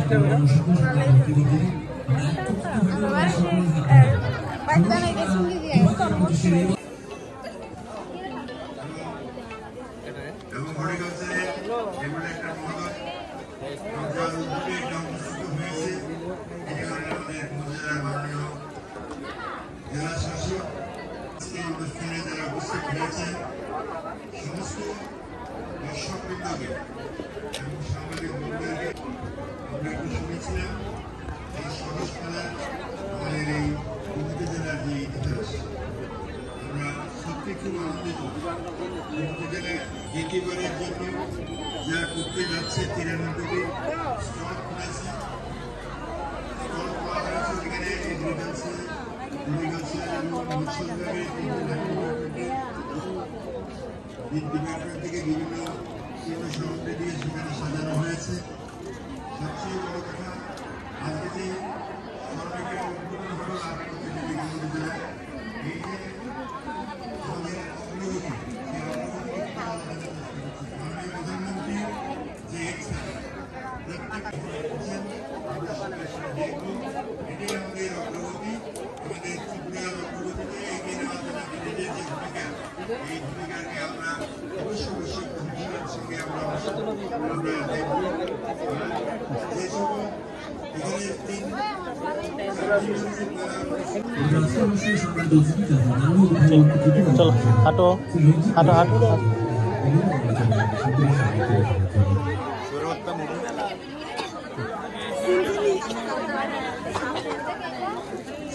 জেলা শাসক অনুষ্ঠানে যারা উপস্থিত হয়েছেন সমস্ত দর্শকবৃন্দকে এবং সাংবাদিক বন্ধুদেরকে আমরা একটু শুনেছিলাম এই সহজ খেলার আমাদের এই উপজেলার যে ইতিহাস আমরা সত্যি খুব আনন্দিত। উপজেলায় দ্বিতীয়বারের জন্য যা করতে যাচ্ছে 93টি স্টল খুলেছে, স্টল খোলা হয়েছে সেখানে এগ্রিকালচার এবং মৎস্য ডিপার্টমেন্ট থেকে বিভিন্ন সামগ্রী দিয়ে সেখানে সাজানো হয়েছে। সবচেয়ে বড় কথা আজকে যে সরকারের উদ্বোধন হলো জেলায় এই যে আমাদের অগ্রগতি সেই অগ্রগতি মাননীয় প্রধানমন্ত্রী যে এটাই আমাদের অগ্রগতি, আমাদের ত্রিপুরার অগ্রগতিতে এগিয়ে নেওয়ার জন্য নিজেদের যে ভূমিকা, এই ভূমিকাকে আমরা অবশ্যই ভূমিকার সঙ্গে আমরা দেখব। যে সকল এখানে চলো হাঁটো হাঁটো হাঁটো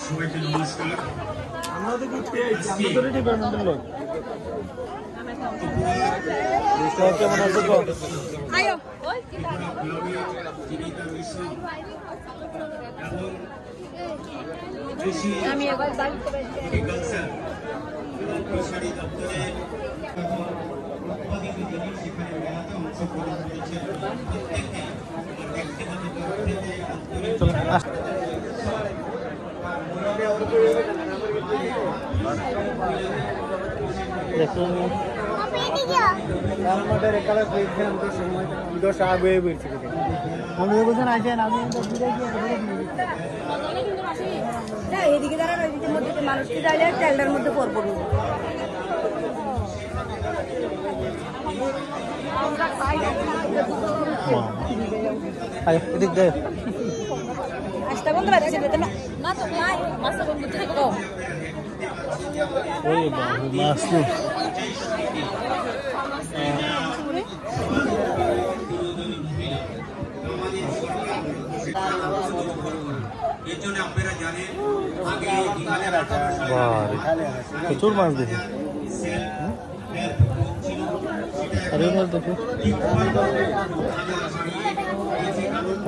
সবাইকে নমস্কার। কেমন আছে গো? আমি এবার দেখুন আমি বুঝেন আসেন আমি এদিকে দাঁড়ান, ওইদিকের মধ্যে মানুষকে যাইলে ট্যালটার মধ্যে পড়বো। এদিক দে আস্তা বন্ধ লাগছে না না তো নাই মাছ বন্ধ থাকো। ওই বাবু মাছ প্রচুর মাছ দেখি। আরে মাছ দেখো,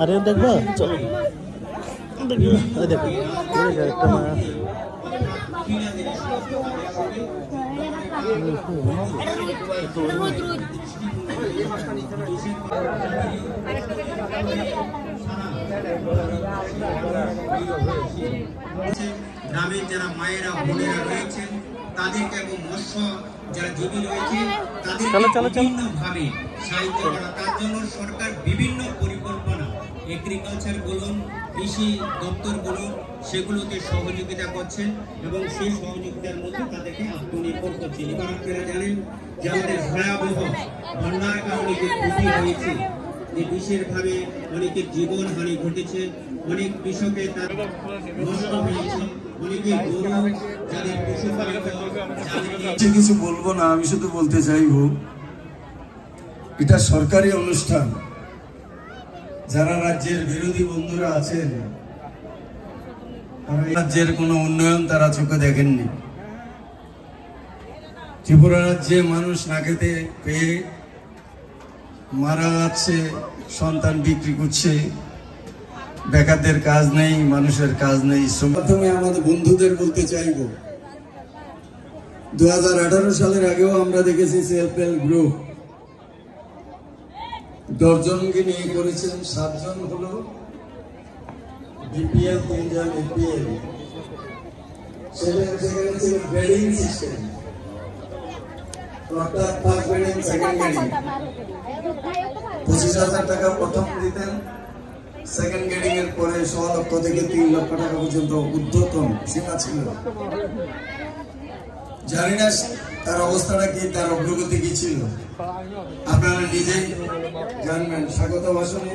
আরে দেখবো চলো দেখো একটা মাছ। গ্রামের যারা মায়েরা বোনেরা রয়েছেন তাদেরকে এবং মৎস্য যারা জীবী রয়েছে তাদের বিভিন্নভাবে সাহায্য করা, তার জন্য সরকার বিভিন্ন পরিকল্পনা এগ্রিকালচার বলুন, কৃষি দপ্তর বলুন, সেগুলোতে সহযোগিতা করছেন এবং সেই সহযোগিতার মধ্যে তাদেরকে আত্মনির্ভর করছেন। এবার আপনারা জানেন যে আমাদের ভয়াবহ বন্যার কারণে যে ক্ষতি হয়েছে, যে বিশেষভাবে অনেকের জীবন হানি ঘটেছে, অনেক কৃষকের তার নষ্ট হয়েছে, অনেকের গরু যাদের পশুপালিত কিছু বলবো না, আমি শুধু বলতে চাইবো এটা সরকারি অনুষ্ঠান। যারা রাজ্যের বিরোধী বন্ধুরা আছেন তারা রাজ্যের কোনো উন্নয়ন তারা চোখে দেখেননি। ত্রিপুরা রাজ্যে মানুষ না খেতে পেয়ে মারা যাচ্ছে, সন্তান বিক্রি করছে, বেকারদের কাজ নেই, মানুষের কাজ নেই। প্রথমে আমাদের বন্ধুদের বলতে চাইব 2018 সালের আগেও আমরা দেখেছি সেলফ হেল্প গ্রুপ 10 জনকে নিয়ে করেছেন, 7 জন হলো বিপিএল, 3 জন এপিএল। সেখানে ছিল গ্রেডিং সিস্টেম, অর্থাৎ ফার্স্ট গ্রেডিং, সেকেন্ড গ্রেডিং। 25,000 টাকা প্রথম দিতেন, সেকেন্ড গ্রেডিং এর পরে 1.5 লক্ষ থেকে 3 লক্ষ টাকা পর্যন্ত ঊর্ধ্বতন সীমা ছিল। জানি না তার অবস্থাটা কি, তার অগ্রগতি কি ছিল, আপনারা নিজেই জানবেন। স্বাগত ভাষণে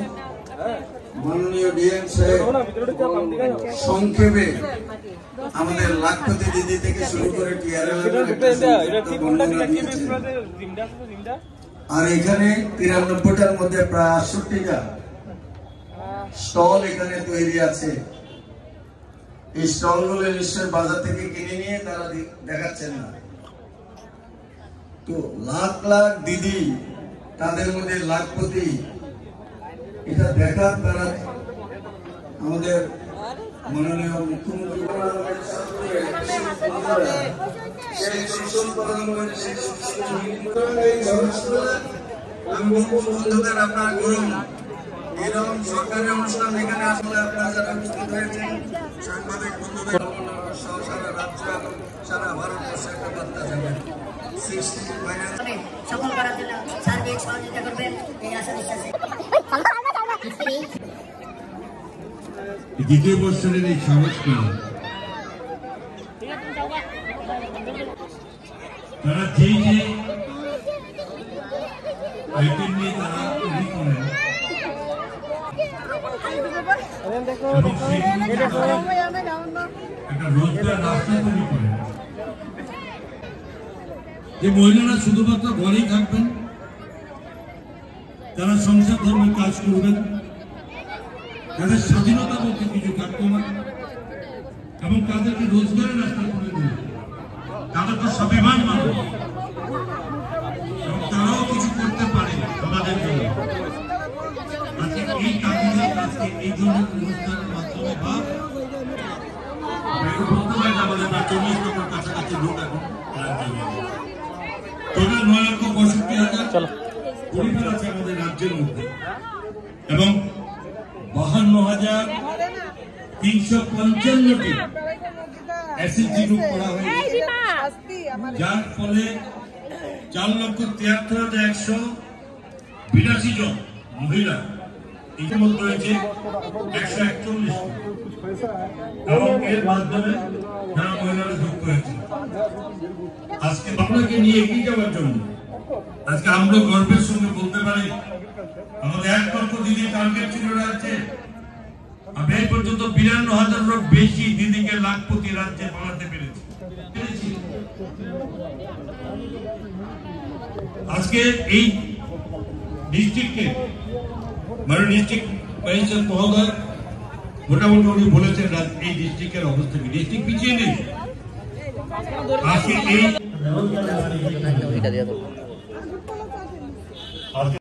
মাননীয় ডিএম সাহেব সংক্ষেপে আমাদের লাখপতি দিদি থেকে শুরু করে আর এখানে 93টার মধ্যে প্রায় 68টা স্টল এখানে তৈরি আছে। এই স্টল গুলো নিশ্চয় বাজার থেকে কিনে নিয়ে তারা দেখাচ্ছেন না। তো লাখ লাখ দিদি, তাদের মধ্যে লাখপতি, এটা দেখার তারা আমাদের মাননীয় মুখ্যমন্ত্রী আপনার গরম এরকম সরকারি অনুষ্ঠান এখানে আসলে আপনারা যারা উপস্থিত হয়েছেন, সাংবাদিক বন্ধুদের সারা রাজ্য এবং সারা ভারতবর্ষে একটা বার্তা যাবেন। সফল করার জন্য সার্বিক সহযোগিতা করবেন এই আশা বিশ্বাসে। দ্বিতীয় বর্ষের এই সাহসকে তারা যেই যে আইটেম নিয়ে তারা তৈরি করেন এবং একটা রোজগার রাস্তা তৈরি করেন, যে মহিলারা শুধুমাত্র ঘরেই থাকবেন, তারা সংসার ধর্মের কাজ করবেন, তাদের স্বাধীনতা বলতে কিছু থাকতো না এবং তাদেরকে রোজগারের রাস্তা করে দিল, তাদেরকে স্বাভিমান মানব এবং তারাও কিছু করতে পারে আমাদের জন্য। আজকে এই কাজে আজকে এই ধরনের অনুষ্ঠানের মাধ্যমে বা বলতে পারেন আমাদের 40 লক্ষের কাছাকাছি লোক এখন টোটাল 9,65,000 পরিবার আছে আমাদের রাজ্যের মধ্যে এবং 52,355টি এসএসজি গ্রুপ করা হয়েছে, যার ফলে 4,73,182 জন মহিলা ইতিমধ্যে রয়েছে 141 এবং এর মাধ্যমে যারা মহিলারা যুক্ত হয়েছে। আজকে আপনাকে নিয়ে এগিয়ে যাওয়ার জন্য আজকে আমরা গর্বের সঙ্গে বলতে পারি আমাদের 1 লক্ষ দিদি টার্গেট ছিল রাজ্যে, আমরা এই পর্যন্ত 52,000 বেশি দিদিকে লাখপতি রাজ্যে বানাতে পেরেছি। আজকে এই ডিস্ট্রিক্টে মানে ডিস্ট্রিক্ট ম্যাজিস্ট্রেট মহোদয় মোটামুটি উনি বলেছেন এই ডিস্ট্রিক্টের অবস্থা কি, ডিস্ট্রিক্ট পিছিয়ে নেই। আজকে এই